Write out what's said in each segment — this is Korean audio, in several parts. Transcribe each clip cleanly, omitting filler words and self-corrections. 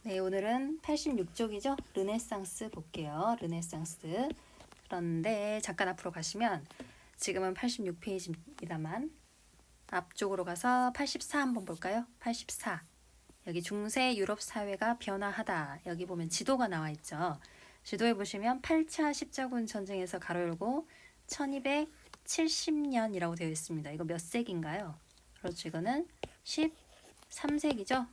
네, 오늘은 86쪽이죠. 르네상스 볼게요. 르네상스. 그런데 잠깐 앞으로 가시면 지금은 86페이지입니다만 앞쪽으로 가서 84 한번 볼까요? 84. 여기 중세 유럽 사회가 변화하다. 여기 보면 지도가 나와 있죠. 지도에 보시면 8차 십자군 전쟁에서 가로 열고 1270년이라고 되어 있습니다. 이거 몇 세기인가요? 그렇죠. 이거는 13세기죠.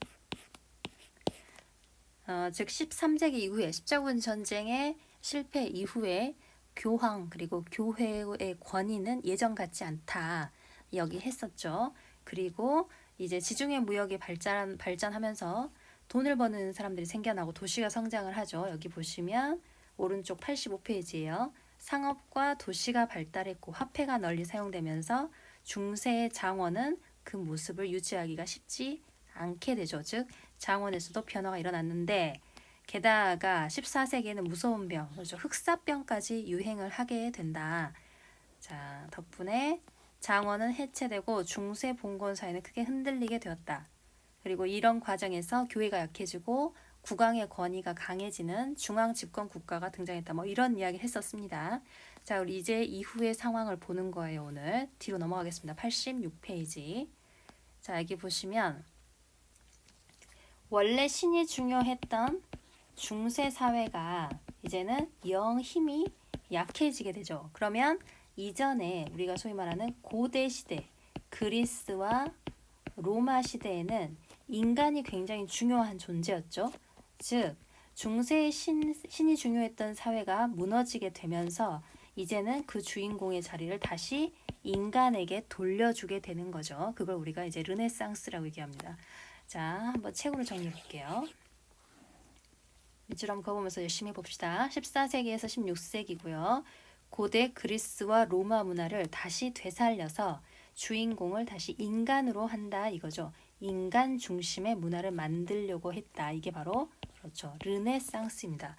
즉 13세기 이후에 십자군 전쟁의 실패 이후에 교황 그리고 교회의 권위는 예전 같지 않다. 여기 했었죠. 그리고 이제 지중해 무역이 발전하면서 돈을 버는 사람들이 생겨나고 도시가 성장을 하죠. 여기 보시면 오른쪽 85페이지예요. 상업과 도시가 발달했고 화폐가 널리 사용되면서 중세의 장원은 그 모습을 유지하기가 쉽지 않게 되죠. 즉 장원에서도 변화가 일어났는데 게다가 14세기에는 무서운 병, 그렇죠. 흑사병까지 유행을 하게 된다. 자, 덕분에 장원은 해체되고 중세 봉건 사회는 크게 흔들리게 되었다. 그리고 이런 과정에서 교회가 약해지고 국왕의 권위가 강해지는 중앙 집권 국가가 등장했다. 뭐 이런 이야기를 했었습니다. 자, 우리 이제 이후의 상황을 보는 거예요. 오늘 뒤로 넘어가겠습니다. 86페이지. 자, 여기 보시면 원래 신이 중요했던 중세 사회가 이제는 영 힘이 약해지게 되죠. 그러면 이전에 우리가 소위 말하는 고대 시대, 그리스와 로마 시대에는 인간이 굉장히 중요한 존재였죠. 즉 중세의 신이 중요했던 사회가 무너지게 되면서 이제는 그 주인공의 자리를 다시 인간에게 돌려주게 되는 거죠. 그걸 우리가 이제 르네상스라고 얘기합니다. 자, 한번 책으로 정리해 볼게요. 밑줄 한번 그어보면서 열심히 해봅시다. 14세기에서 16세기고요. 고대 그리스와 로마 문화를 다시 되살려서 주인공을 다시 인간으로 한다 이거죠. 인간 중심의 문화를 만들려고 했다. 이게 바로 그렇죠. 르네상스입니다.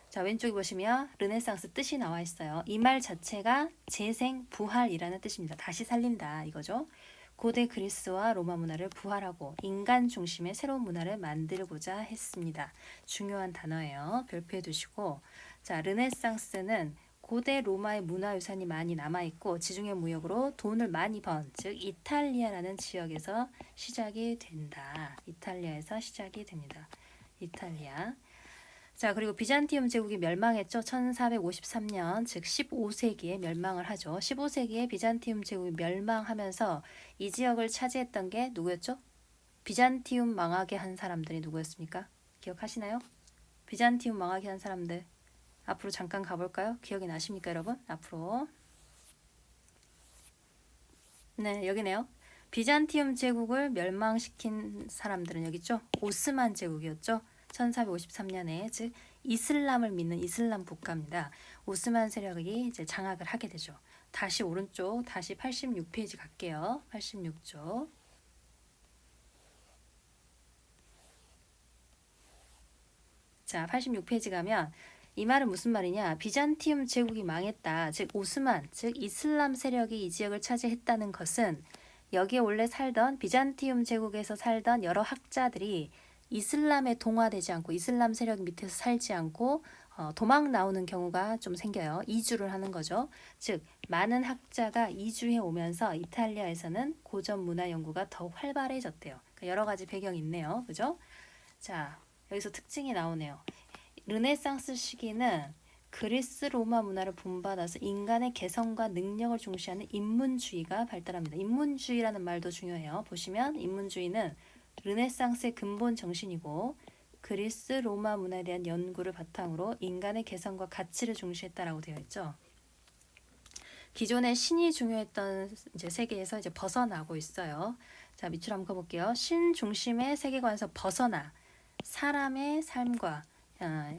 자, 왼쪽에 보시면 르네상스 뜻이 나와 있어요. 이 말 자체가 재생, 부활이라는 뜻입니다. 다시 살린다 이거죠. 고대 그리스와 로마 문화를 부활하고 인간 중심의 새로운 문화를 만들고자 했습니다. 중요한 단어예요. 별표해 두시고, 자, 르네상스는 고대 로마의 문화유산이 많이 남아있고 지중해 무역으로 돈을 많이 번, 즉 이탈리아라는 지역에서 시작이 된다. 이탈리아에서 시작이 됩니다. 이탈리아. 자, 그리고 비잔티움 제국이 멸망했죠. 1453년, 즉 15세기에 멸망을 하죠. 15세기에 비잔티움 제국이 멸망하면서 이 지역을 차지했던 게 누구였죠? 비잔티움 망하게 한 사람들이 누구였습니까? 기억하시나요? 비잔티움 망하게 한 사람들. 앞으로 잠깐 가볼까요? 기억이 나십니까, 여러분? 앞으로. 네, 여기네요. 비잔티움 제국을 멸망시킨 사람들은 여기 있죠? 오스만 제국이었죠. 1453년에 즉 이슬람을 믿는 이슬람 국가입니다. 오스만 세력이 이제 장악을 하게 되죠. 다시 오른쪽 다시 86페이지 갈게요. 86쪽. 자, 86페이지 가면 이 말은 무슨 말이냐? 비잔티움 제국이 망했다. 즉 오스만, 즉 이슬람 세력이 이 지역을 차지했다는 것은 여기에 원래 살던 비잔티움 제국에서 살던 여러 학자들이 이슬람에 동화되지 않고 이슬람 세력 밑에서 살지 않고 도망 나오는 경우가 좀 생겨요. 이주를 하는 거죠. 즉 많은 학자가 이주해 오면서 이탈리아에서는 고전 문화 연구가 더욱 활발해졌대요. 그러니까 여러 가지 배경이 있네요. 그죠? 자, 여기서 특징이 나오네요. 르네상스 시기는 그리스 로마 문화를 본받아서 인간의 개성과 능력을 중시하는 인문주의가 발달합니다. 인문주의라는 말도 중요해요. 보시면 인문주의는 르네상스의 근본 정신이고 그리스 로마 문화에 대한 연구를 바탕으로 인간의 개성과 가치를 중시했다라고 되어 있죠. 기존의 신이 중요했던 이제 세계에서 이제 벗어나고 있어요. 자, 밑으로 한번 가볼게요. 신 중심의 세계관에서 벗어나 사람의 삶과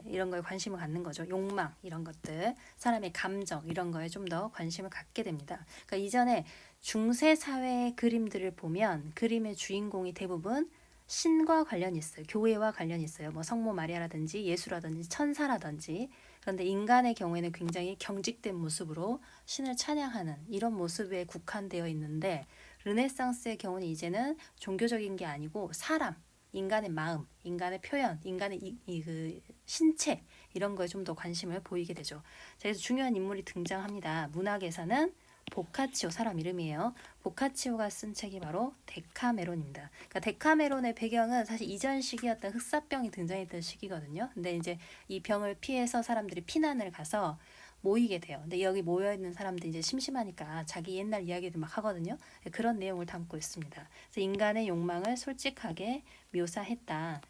이런 거에 관심을 갖는 거죠. 욕망 이런 것들, 사람의 감정 이런 거에 좀 더 관심을 갖게 됩니다. 그러니까 이전에 중세 사회의 그림들을 보면 그림의 주인공이 대부분 신과 관련이 있어요. 교회와 관련이 있어요. 뭐 성모 마리아라든지 예수라든지 천사라든지. 그런데 인간의 경우에는 굉장히 경직된 모습으로 신을 찬양하는 이런 모습에 국한되어 있는데 르네상스의 경우는 이제는 종교적인 게 아니고 사람, 인간의 마음, 인간의 표현, 인간의 그 신체 이런 거에 좀 더 관심을 보이게 되죠. 자, 그래서 중요한 인물이 등장합니다. 문학에서는 보카치오 사람 이름이에요. 보카치오가 쓴 책이 바로 데카메론입니다. 그러니까 데카메론의 배경은 사실 이전 시기였던 흑사병이 등장했던 시기거든요. 근데 이제 이 병을 피해서 사람들이 피난을 가서 모이게 돼요. 근데 여기 모여 있는 사람들이 이제 심심하니까 자기 옛날 이야기들 막 하거든요. 그런 내용을 담고 있습니다. 그래서 인간의 욕망을 솔직하게 묘사했다.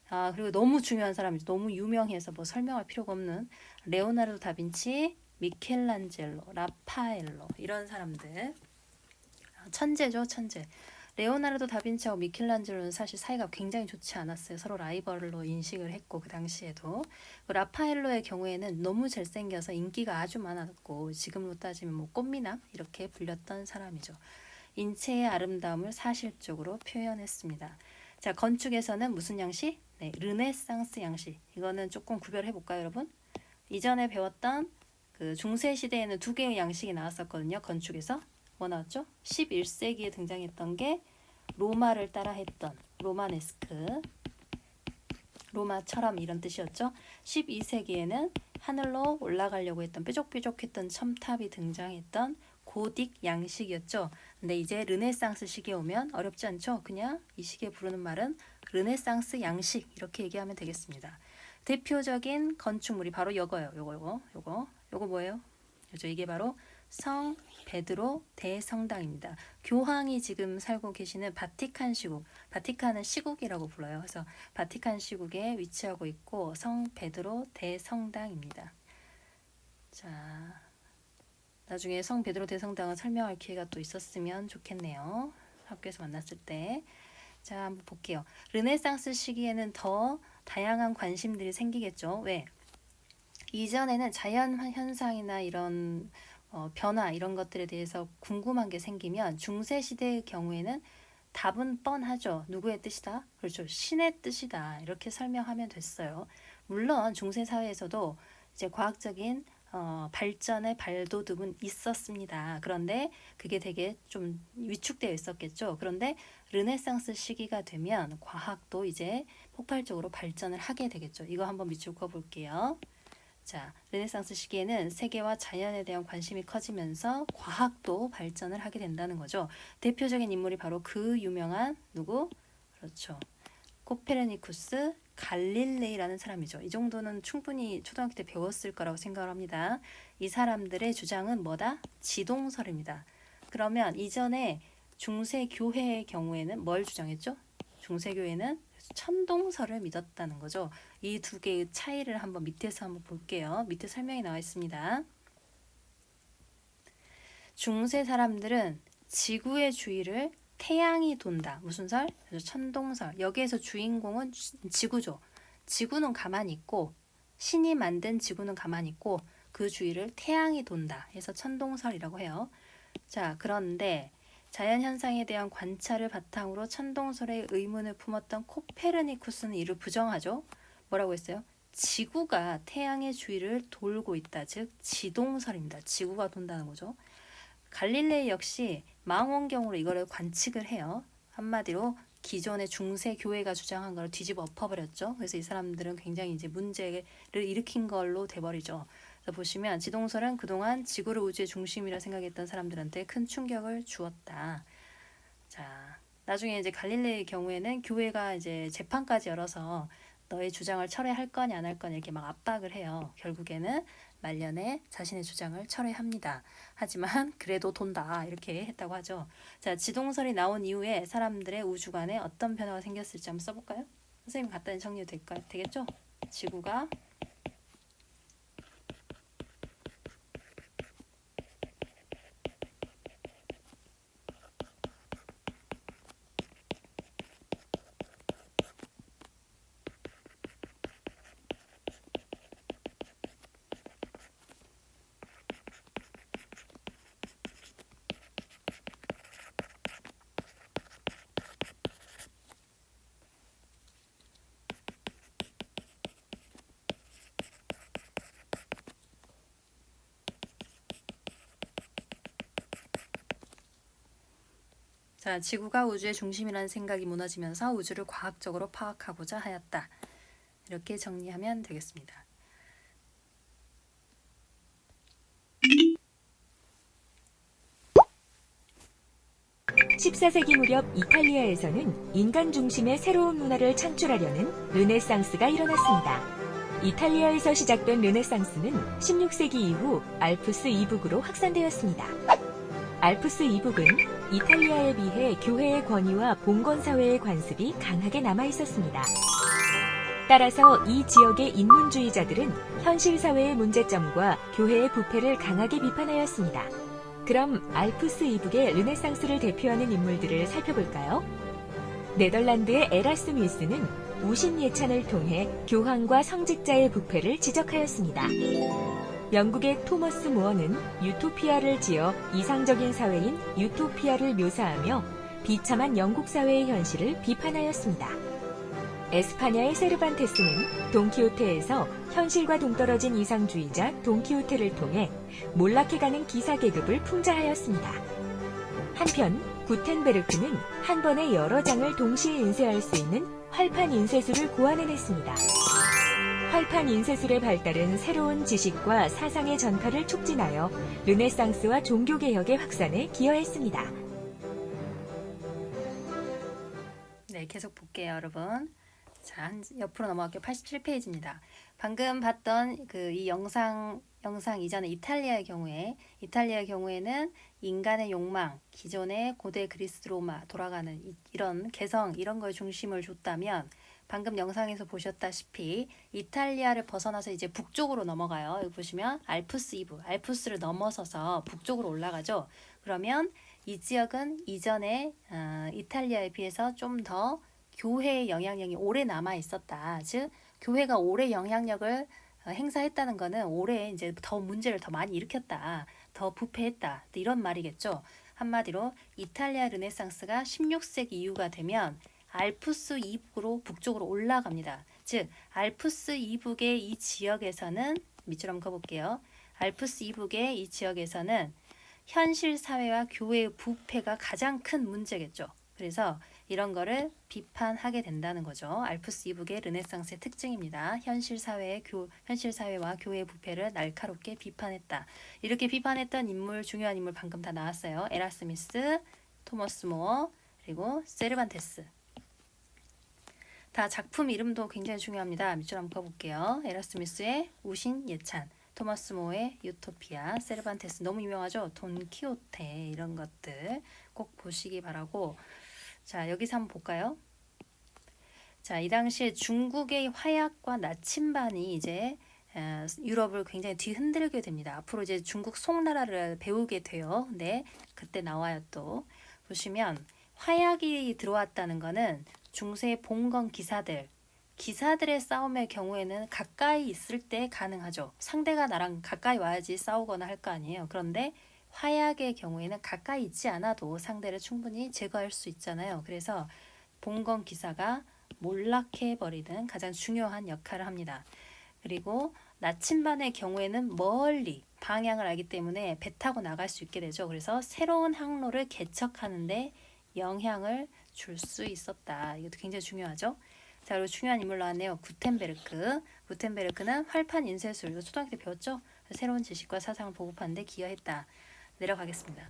아, 그리고 너무 중요한 사람이죠. 너무 유명해서 뭐 설명할 필요가 없는 레오나르도 다빈치, 미켈란젤로, 라파엘로 이런 사람들. 천재죠, 천재. 레오나르도 다빈치하고 미켈란젤로는 사실 사이가 굉장히 좋지 않았어요. 서로 라이벌로 인식을 했고 그 당시에도. 라파엘로의 경우에는 너무 잘생겨서 인기가 아주 많았고 지금으로 따지면 뭐 꽃미남 이렇게 불렸던 사람이죠. 인체의 아름다움을 사실적으로 표현했습니다. 자, 건축에서는 무슨 양식? 네, 르네상스 양식. 이거는 조금 구별해 볼까요, 여러분? 이전에 배웠던 그 중세 시대에는 두 개의 양식이 나왔었거든요. 건축에서. 뭐 나왔죠? 11세기에 등장했던 게 로마를 따라했던 로마네스크, 로마처럼 이런 뜻이었죠. 12세기에는 하늘로 올라가려고 했던 뾰족뾰족했던 첨탑이 등장했던 고딕 양식이었죠. 근데 이제 르네상스 시기에 오면 어렵지 않죠? 그냥 이 시기에 부르는 말은 르네상스 양식 이렇게 얘기하면 되겠습니다. 대표적인 건축물이 바로 요거예요. 요거 뭐예요? 그죠? 이게 바로 성 베드로 대성당입니다. 교황이 지금 살고 계시는 바티칸 시국, 바티칸은 시국이라고 불러요. 그래서 바티칸 시국에 위치하고 있고 성 베드로 대성당입니다. 자, 나중에 성 베드로 대성당을 설명할 기회가 또 있었으면 좋겠네요. 학교에서 만났을 때. 자, 한번 볼게요. 르네상스 시기에는 더 다양한 관심들이 생기겠죠. 왜? 이전에는 자연 현상이나 이런 변화 이런 것들에 대해서 궁금한 게 생기면 중세 시대의 경우에는 답은 뻔하죠. 누구의 뜻이다? 그렇죠. 신의 뜻이다. 이렇게 설명하면 됐어요. 물론 중세 사회에서도 이제 과학적인 발전의 발돋움은 있었습니다. 그런데 그게 되게 좀 위축되어 있었겠죠. 그런데 르네상스 시기가 되면 과학도 이제 폭발적으로 발전을 하게 되겠죠. 이거 한번 밑줄 그어 볼게요. 자, 르네상스 시기에는 세계와 자연에 대한 관심이 커지면서 과학도 발전을 하게 된다는 거죠. 대표적인 인물이 바로 그 유명한 누구? 그렇죠. 코페르니쿠스, 갈릴레이라는 사람이죠. 이 정도는 충분히 초등학교 때 배웠을 거라고 생각을 합니다. 이 사람들의 주장은 뭐다? 지동설입니다. 그러면 이전에 중세 교회의 경우에는 뭘 주장했죠? 중세 교회는 천동설을 믿었다는 거죠. 이 두 개의 차이를 한번 밑에서 한번 볼게요. 밑에 설명이 나와 있습니다. 중세 사람들은 지구의 주위를 태양이 돈다. 무슨 설? 천동설. 여기에서 주인공은 지구죠. 지구는 가만히 있고 신이 만든 지구는 가만히 있고 그 주위를 태양이 돈다. 해서 천동설이라고 해요. 자, 그런데 자연현상에 대한 관찰을 바탕으로 천동설의 의문을 품었던 코페르니쿠스는 이를 부정하죠. 뭐라고 했어요? 지구가 태양의 주위를 돌고 있다. 즉 지동설입니다. 지구가 돈다는 거죠. 갈릴레이 역시 망원경으로 이거를 관측을 해요. 한마디로 기존의 중세 교회가 주장한 걸 뒤집어 엎어버렸죠. 그래서 이 사람들은 굉장히 이제 문제를 일으킨 걸로 돼버리죠. 보시면 지동설은 그동안 지구를 우주의 중심이라 생각했던 사람들한테 큰 충격을 주었다. 자, 나중에 이제 갈릴레이의 경우에는 교회가 이제 재판까지 열어서 너의 주장을 철회할 거냐 안 할 거냐 이렇게 막 압박을 해요. 결국에는 말년에 자신의 주장을 철회합니다. 하지만 그래도 돈다 이렇게 했다고 하죠. 자, 지동설이 나온 이후에 사람들의 우주관에 어떤 변화가 생겼을지 한번 써볼까요? 선생님 간단히 정리 되겠죠? 지구가 자, 지구가 우주의 중심이라는 생각이 무너지면서 우주를 과학적으로 파악하고자 하였다. 이렇게 정리하면 되겠습니다. 14세기 무렵 이탈리아에서는 인간 중심의 새로운 문화를 창출하려는 르네상스가 일어났습니다. 이탈리아에서 시작된 르네상스는 16세기 이후 알프스 이북으로 확산되었습니다. 알프스 이북은 이탈리아에 비해 교회의 권위와 봉건 사회의 관습이 강하게 남아 있었습니다. 따라서 이 지역의 인문주의자들은 현실 사회의 문제점과 교회의 부패를 강하게 비판하였습니다. 그럼 알프스 이북의 르네상스를 대표하는 인물들을 살펴볼까요? 네덜란드의 에라스뮤스는 우신 예찬을 통해 교황과 성직자의 부패를 지적하였습니다. 영국의 토머스 무어는 유토피아를 지어 이상적인 사회인 유토피아를 묘사하며 비참한 영국 사회의 현실을 비판하였습니다. 에스파냐의 세르반테스는 돈키호테에서 현실과 동떨어진 이상주의자 돈키호테를 통해 몰락해가는 기사계급을 풍자하였습니다. 한편 구텐베르크는 한 번에 여러 장을 동시에 인쇄할 수 있는 활판 인쇄술을 고안해냈습니다. 활판 인쇄술의 발달은 새로운 지식과 사상의 전파를 촉진하여 르네상스와 종교개혁의 확산에 기여했습니다. 네, 계속 볼게요, 여러분. 자, 옆으로 넘어갈게요. 87페이지입니다. 방금 봤던 이 영상 이전에 이탈리아의 경우에는 인간의 욕망, 기존의 고대 그리스 로마 돌아가는 이런 개성 이런 걸 중심을 줬다면 방금 영상에서 보셨다시피 이탈리아를 벗어나서 이제 북쪽으로 넘어가요. 여기 보시면 알프스 이브, 알프스를 넘어서서 북쪽으로 올라가죠. 그러면 이 지역은 이전에 이탈리아에 비해서 좀 더 교회의 영향력이 오래 남아 있었다. 즉 교회가 오래 영향력을 행사했다는 것은 오래 이제 더 문제를 더 많이 일으켰다. 더 부패했다. 이런 말이겠죠. 한마디로 이탈리아 르네상스가 16세기 이후가 되면 알프스 이북으로 북쪽으로 올라갑니다. 즉 알프스 이북의 이 지역에서는 밑줄 한번 그어볼게요. 알프스 이북의 이 지역에서는 현실 사회와 교회의 부패가 가장 큰 문제겠죠. 그래서 이런 거를 비판하게 된다는 거죠. 알프스 이북의 르네상스의 특징입니다. 현실 사회와 교회의 부패를 날카롭게 비판했다. 이렇게 비판했던 인물, 중요한 인물 방금 다 나왔어요. 에라스미스, 토머스 모어, 그리고 세르반테스. 다 작품 이름도 굉장히 중요합니다. 밑줄 한번 그어볼게요. 에라스미스의 우신 예찬, 토머스 모어의 유토피아, 세르반테스 너무 유명하죠. 돈키호테 이런 것들 꼭 보시기 바라고. 자, 여기서 한번 볼까요? 자, 이 당시에 중국의 화약과 나침반이 이제 유럽을 굉장히 뒤흔들게 됩니다. 앞으로 이제 중국 송나라를 배우게 돼요. 근데 그때 나와요 또. 보시면 화약이 들어왔다는 거는 중세의 봉건 기사들의 싸움의 경우에는 가까이 있을 때 가능하죠. 상대가 나랑 가까이 와야지 싸우거나 할 거 아니에요. 그런데 화약의 경우에는 가까이 있지 않아도 상대를 충분히 제거할 수 있잖아요. 그래서 봉건 기사가 몰락해버리는 가장 중요한 역할을 합니다. 그리고 나침반의 경우에는 멀리 방향을 알기 때문에 배 타고 나갈 수 있게 되죠. 그래서 새로운 항로를 개척하는데 영향을 줄 수 있었다. 이것도 굉장히 중요하죠. 자, 그리고 중요한 인물 나왔네요. 구텐베르크는 활판 인쇄술, 이거 초등학교 때 배웠죠? 새로운 지식과 사상을 보급하는 데 기여했다. 내려가겠습니다.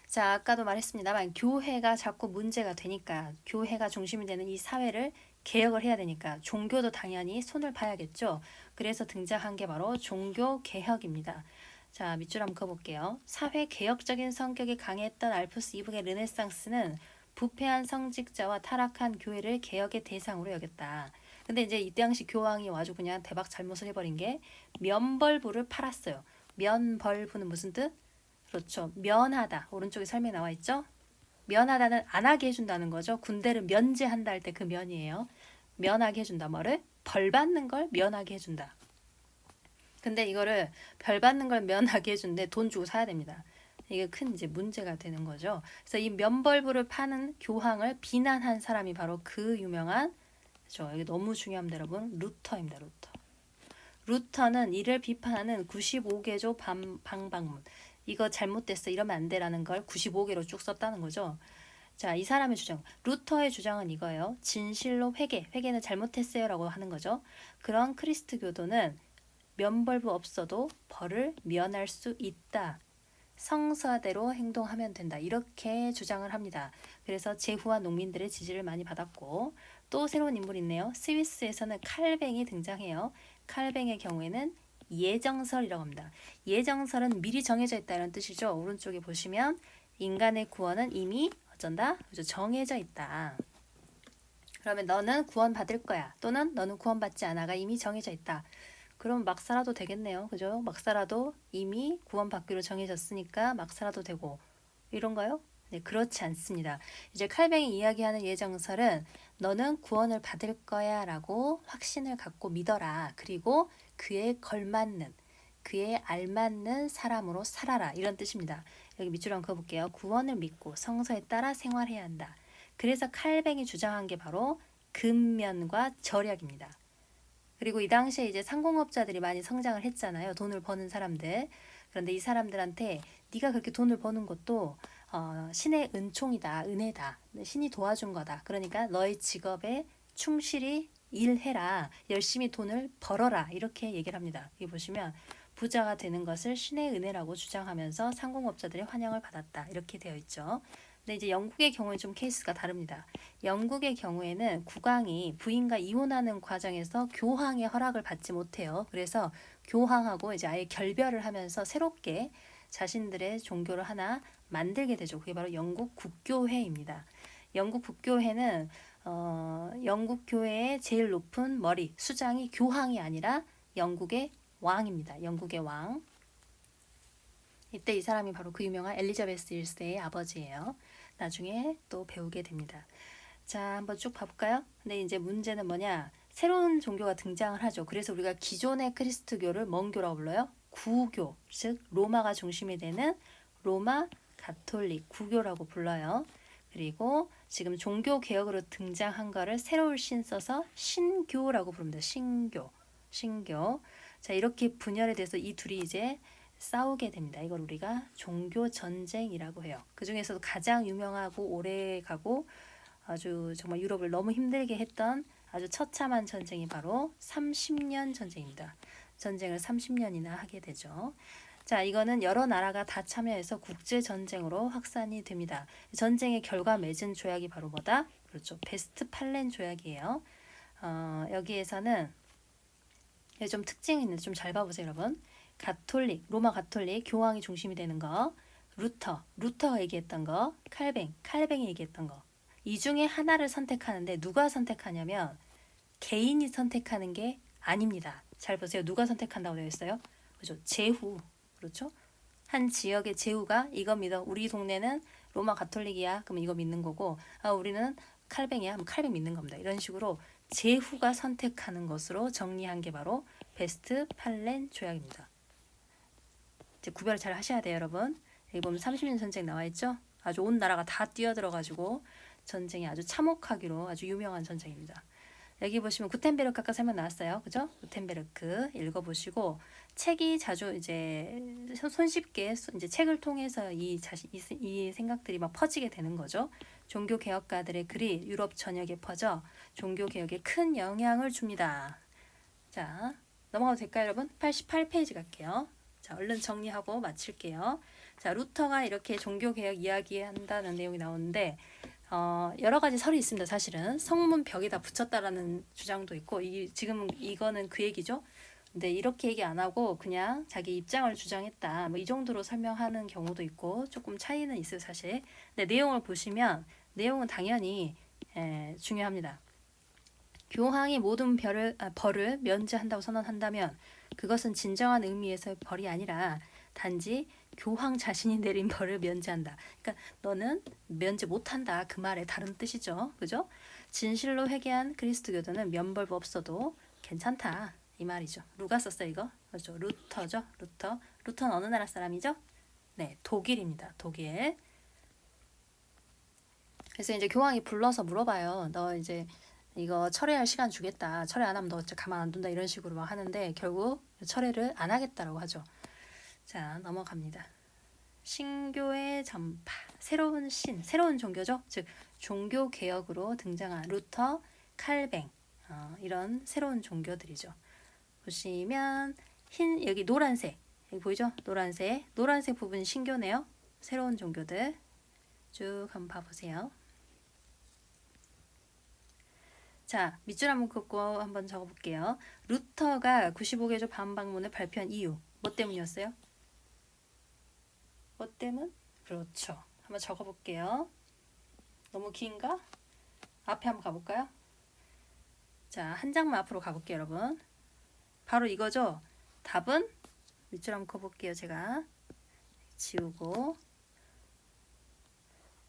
자, 아까도 말했습니다만 교회가 자꾸 문제가 되니까 교회가 중심이 되는 이 사회를 개혁을 해야 되니까 종교도 당연히 손을 봐야겠죠. 그래서 등장한 게 바로 종교개혁입니다. 자, 밑줄 한번 그어볼게요. 사회 개혁적인 성격이 강했던 알프스 이북의 르네상스는 부패한 성직자와 타락한 교회를 개혁의 대상으로 여겼다. 근데 이제 이 당시 교황이 아주 그냥 대박 잘못을 해버린 게 면벌부를 팔았어요. 면벌부는 무슨 뜻? 그렇죠. 면하다. 오른쪽에 설명에 나와 있죠. 면하다는 안 하게 해준다는 거죠. 군대를 면제한다 할 때 그 면이에요. 면하게 해준다. 뭐를? 벌 받는 걸 면하게 해준다. 근데 이거를 벌 받는 걸 면하게 해준데 돈 주고 사야 됩니다. 이게 큰 이제 문제가 되는 거죠. 그래서 이 면벌부를 파는 교황을 비난한 사람이 바로 그 유명한, 그렇죠. 이게 너무 중요합니다, 여러분. 루터입니다. 루터는 이를 비판하는 95개조 방방문. 이거 잘못됐어 이러면 안 돼라는 걸 95개로 쭉 썼다는 거죠. 자, 이 사람의 주장, 루터의 주장은 이거예요. 진실로 회개는 잘못했어요 라고 하는 거죠. 그런 크리스트 교도는 면벌부 없어도 벌을 면할 수 있다. 성사대로 행동하면 된다. 이렇게 주장을 합니다. 그래서 제후와 농민들의 지지를 많이 받았고, 또 새로운 인물이 있네요. 스위스에서는 칼뱅이 등장해요. 칼뱅의 경우에는 예정설이라고 합니다. 예정설은 미리 정해져 있다 이런 뜻이죠. 오른쪽에 보시면 인간의 구원은 이미 어쩐다? 정해져 있다. 그러면 너는 구원받을 거야. 또는 너는 구원받지 않아가 이미 정해져 있다. 그럼 막 살아도 되겠네요. 그죠? 막 살아도 이미 구원받기로 정해졌으니까 막 살아도 되고 이런가요? 네, 그렇지 않습니다. 이제 칼뱅이 이야기하는 예정설은 너는 구원을 받을 거야 라고 확신을 갖고 믿어라. 그리고 그에 걸맞는, 그에 알맞는 사람으로 살아라. 이런 뜻입니다. 여기 밑줄 한번 그어볼게요. 구원을 믿고 성서에 따라 생활해야 한다. 그래서 칼뱅이 주장한 게 바로 근면과 절약입니다. 그리고 이 당시에 이제 상공업자들이 많이 성장을 했잖아요. 돈을 버는 사람들. 그런데 이 사람들한테 네가 그렇게 돈을 버는 것도 신의 은총이다, 은혜다, 신이 도와준 거다. 그러니까 너의 직업에 충실히 일해라, 열심히 돈을 벌어라 이렇게 얘기를 합니다. 여기 보시면 부자가 되는 것을 신의 은혜라고 주장하면서 상공업자들의 환영을 받았다 이렇게 되어 있죠. 근데 이제 영국의 경우는 좀 케이스가 다릅니다. 영국의 경우에는 국왕이 부인과 이혼하는 과정에서 교황의 허락을 받지 못해요. 그래서 교황하고 이제 아예 결별을 하면서 새롭게 자신들의 종교를 하나 만들게 되죠. 그게 바로 영국 국교회입니다. 영국 국교회는 영국 교회의 제일 높은 머리, 수장이 교황이 아니라 영국의 왕입니다. 영국의 왕. 이때 이 사람이 바로 그 유명한 엘리자베스 1세의 아버지예요. 나중에 또 배우게 됩니다. 자, 한번 쭉 봐볼까요? 근데 이제 문제는 뭐냐? 새로운 종교가 등장을 하죠. 그래서 우리가 기존의 크리스트교를 뭔 교라고 불러요? 구교, 즉 로마가 중심이 되는 로마 가톨릭 구교라고 불러요. 그리고 지금 종교 개혁으로 등장한 거를 새로운 신 써서 신교라고 부릅니다. 신교. 자, 이렇게 분열에 대해서 이 둘이 이제 싸우게 됩니다. 이걸 우리가 종교 전쟁이라고 해요. 그 중에서도 가장 유명하고 오래가고 아주 정말 유럽을 너무 힘들게 했던 아주 처참한 전쟁이 바로 30년 전쟁입니다. 전쟁을 30년이나 하게 되죠. 자, 이거는 여러 나라가 다 참여해서 국제 전쟁으로 확산이 됩니다. 전쟁의 결과 맺은 조약이 바로 뭐다? 그렇죠. 베스트팔렌 조약이에요. 여기에서는 좀 특징이 있는데 좀 잘 봐보세요, 여러분. 가톨릭, 로마 가톨릭, 교황이 중심이 되는 거, 루터가 얘기했던 거, 칼뱅이 얘기했던 거. 이 중에 하나를 선택하는데 누가 선택하냐면 개인이 선택하는 게 아닙니다. 잘 보세요. 누가 선택한다고 되어 있어요? 그렇죠. 제후. 그렇죠? 한 지역의 제후가 이거 믿어. 우리 동네는 로마 가톨릭이야. 그럼 이거 믿는 거고, 우리는 칼뱅이야. 그럼 칼뱅 믿는 겁니다. 이런 식으로 제후가 선택하는 것으로 정리한 게 바로 베스트팔렌 조약입니다. 이제 구별을 잘 하셔야 돼요, 여러분. 여기 보면 30년 전쟁 나와 있죠? 아주 온 나라가 다 뛰어들어가지고 전쟁이 아주 참혹하기로 아주 유명한 전쟁입니다. 여기 보시면 구텐베르크 아까 설명 나왔어요. 그죠? 구텐베르크 읽어보시고 책이 자주 이제 손쉽게 이제 책을 통해서 이 생각들이 막 퍼지게 되는 거죠. 종교 개혁가들의 글이 유럽 전역에 퍼져 종교 개혁에 큰 영향을 줍니다. 자, 넘어가도 될까요, 여러분? 88페이지 갈게요. 자, 얼른 정리하고 마칠게요. 자, 루터가 이렇게 종교 개혁 이야기한다는 내용이 나오는데 여러 가지 설이 있습니다. 사실은 성문 벽에다 붙였다라는 주장도 있고 지금 이거는 그 얘기죠. 근데 이렇게 얘기 안 하고 그냥 자기 입장을 주장했다. 뭐 이 정도로 설명하는 경우도 있고 조금 차이는 있어요, 사실. 근데 내용을 보시면 내용은 당연히 중요합니다. 교황이 모든 벌을 면제한다고 선언한다면 그것은 진정한 의미에서의 벌이 아니라 단지 교황 자신이 내린 벌을 면제한다. 그러니까 너는 면제 못한다. 그 말의 다른 뜻이죠. 그죠? 진실로 회개한 그리스도교도는 면벌부 없어도 괜찮다. 이 말이죠. 누가 썼어요 이거? 그렇죠. 루터죠. 루터는 어느 나라 사람이죠? 네, 독일입니다. 독일. 그래서 이제 교황이 불러서 물어봐요. 너 이제 이거 철회할 시간 주겠다. 철회 안 하면 너 진짜 가만 안 둔다. 이런 식으로 막 하는데 결국 철회를 안 하겠다라고 하죠. 자, 넘어갑니다. 신교의 전파, 새로운 새로운 종교죠. 즉 종교 개혁으로 등장한 루터, 칼뱅 이런 새로운 종교들이죠. 보시면 여기 노란색 여기 보이죠? 노란색 부분이 신교네요. 새로운 종교들 쭉 한번 봐보세요. 자, 밑줄 한번 긋고 한번 적어볼게요. 루터가 95개조 반박문을 발표한 이유 뭐 때문이었어요? 뭐 때문? 그렇죠. 한번 적어볼게요. 너무 긴가? 앞에 한번 가볼까요? 자, 한 장만 앞으로 가볼게요, 여러분. 바로 이거죠? 답은 밑줄 한번 그어볼게요. 제가 지우고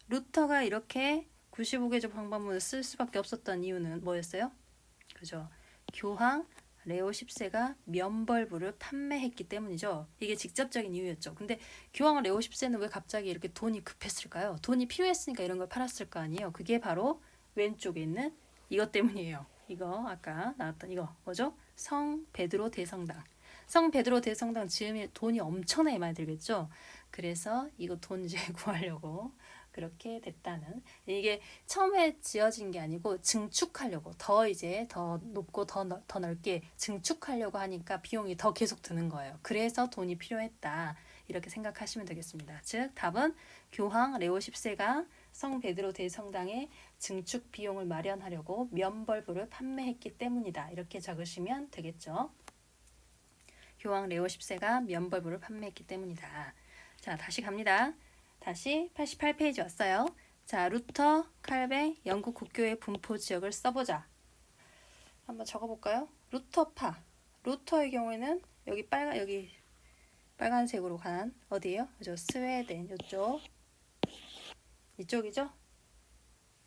루터가 이렇게 95개조 방법문을 쓸 수밖에 없었던 이유는 뭐였어요? 그죠? 교황 레오 10세가 면벌부를 판매했기 때문이죠. 이게 직접적인 이유였죠. 근데 교황 레오 10세는 왜 갑자기 이렇게 돈이 급했을까요? 돈이 필요했으니까 이런 걸 팔았을 거 아니에요. 그게 바로 왼쪽에 있는 이것 때문이에요. 이거 아까 나왔던 이거 뭐죠? 성 베드로 대성당. 성 베드로 대성당 지으면 돈이 엄청나게 많이 들겠죠. 그래서 이거 돈 이제 구하려고 그렇게 됐다는, 이게 처음에 지어진 게 아니고 증축하려고 더 높고 더 넓게 증축하려고 하니까 비용이 더 계속 드는 거예요. 그래서 돈이 필요했다 이렇게 생각하시면 되겠습니다. 즉 답은 교황 레오 10세가 성 베드로 대성당의 증축 비용을 마련하려고 면벌부를 판매했기 때문이다 이렇게 적으시면 되겠죠. 교황 레오 10세가 면벌부를 판매했기 때문이다. 자, 다시 갑니다. 다시 88페이지 왔어요. 자, 루터, 칼뱅, 영국 국교의 분포 지역을 써보자. 한번 적어볼까요? 루터파. 루터의 경우에는 여기 빨간색으로 간 어디예요? 그죠? 스웨덴 이쪽이죠?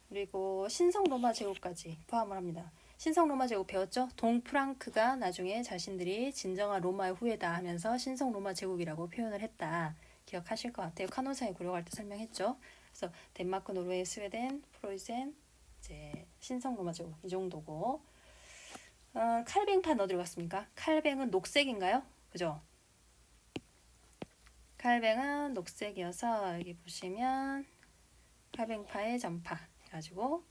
그리고 신성 로마 제국까지 포함을 합니다. 신성 로마 제국 배웠죠? 동프랑크가 나중에 자신들이 진정한 로마의 후예다 하면서 신성 로마 제국이라고 표현을 했다. 기억하실 것 같아요. 카노사의 구력할 때 설명했죠. 그래서 덴마크, 노르웨이, 스웨덴, 프로이센, 이제 신성 로마 제국 이 정도고. 칼뱅판 어디로 갔습니까? 칼뱅은 녹색인가요? 그죠? 칼뱅은 녹색이어서 여기 보시면 칼뱅파의 전파 해가지고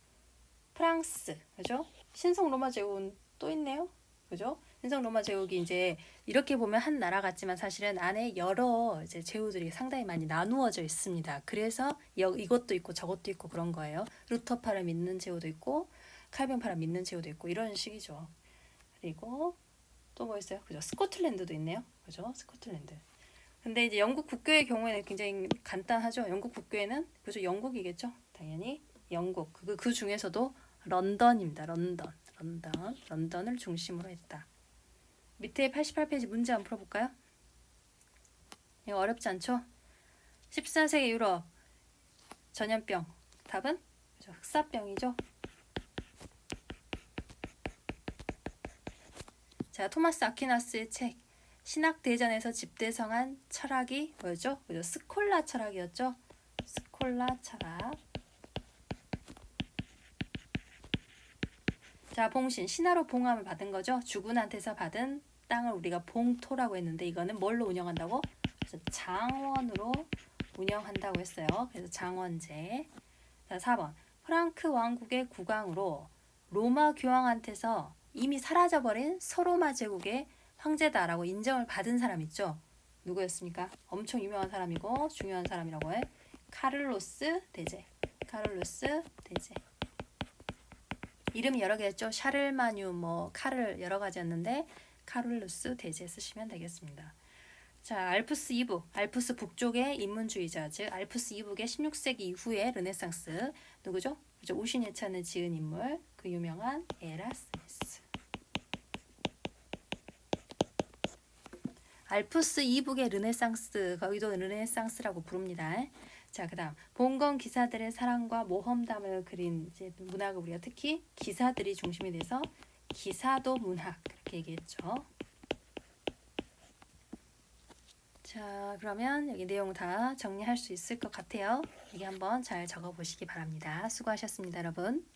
프랑스, 그죠? 신성 로마 제국은 또 있네요. 그죠? 신성 로마 제국이 이제 이렇게 보면 한 나라 같지만 사실은 안에 여러 이제 제후들이 상당히 많이 나누어져 있습니다. 그래서 이것도 있고 저것도 있고 그런 거예요. 루터파를 믿는 제후도 있고 칼뱅파를 믿는 제후도 있고 이런 식이죠. 그리고 또 뭐 있어요? 그죠? 스코틀랜드도 있네요. 그죠? 스코틀랜드. 근데 이제 영국 국교의 경우에는 굉장히 간단하죠. 영국 국교에는 그죠? 영국이겠죠. 당연히 영국. 그 중에서도 런던입니다. 런던을 중심으로 했다. 밑에 88페이지 문제 한번 풀어볼까요? 이거 어렵지 않죠? 14세기 유럽 전염병. 답은 그죠? 흑사병이죠. 자, 토마스 아퀴나스의 책 신학대전에서 집대성한 철학이 뭐였죠? 그죠? 스콜라 철학이었죠. 스콜라 철학. 자, 봉신, 신하로 봉함을 받은 거죠. 주군한테서 받은 땅을 우리가 봉토라고 했는데 이거는 뭘로 운영한다고? 그래서 장원으로 운영한다고 했어요. 그래서 장원제. 자, 4번. 프랑크 왕국의 국왕으로 로마 교황한테서 이미 사라져버린 서로마 제국의 황제다라고 인정을 받은 사람 있죠. 누구였습니까? 엄청 유명한 사람이고 중요한 사람이라고 해. 카를로스 대제. 이름이 여러 개였죠. 샤를마뉴, 카를 여러 가지였는데 카를로스 대제 쓰시면 되겠습니다. 자, 알프스 이북, 알프스 북쪽의 인문주의자, 즉 알프스 이북의 16세기 이후의 르네상스 누구죠? 그죠? 우신예찬을 지은 인물, 그 유명한 에라스무스. 알프스 이북의 르네상스, 거기도 르네상스라고 부릅니다. 자, 그다음 봉건 기사들의 사랑과 모험담을 그린 이제 문학을 우리가 특히 기사들이 중심이 돼서 기사도 문학 그렇게 얘기했죠. 자, 그러면 여기 내용 다 정리할 수 있을 것 같아요. 여기 한번 잘 적어보시기 바랍니다. 수고하셨습니다, 여러분.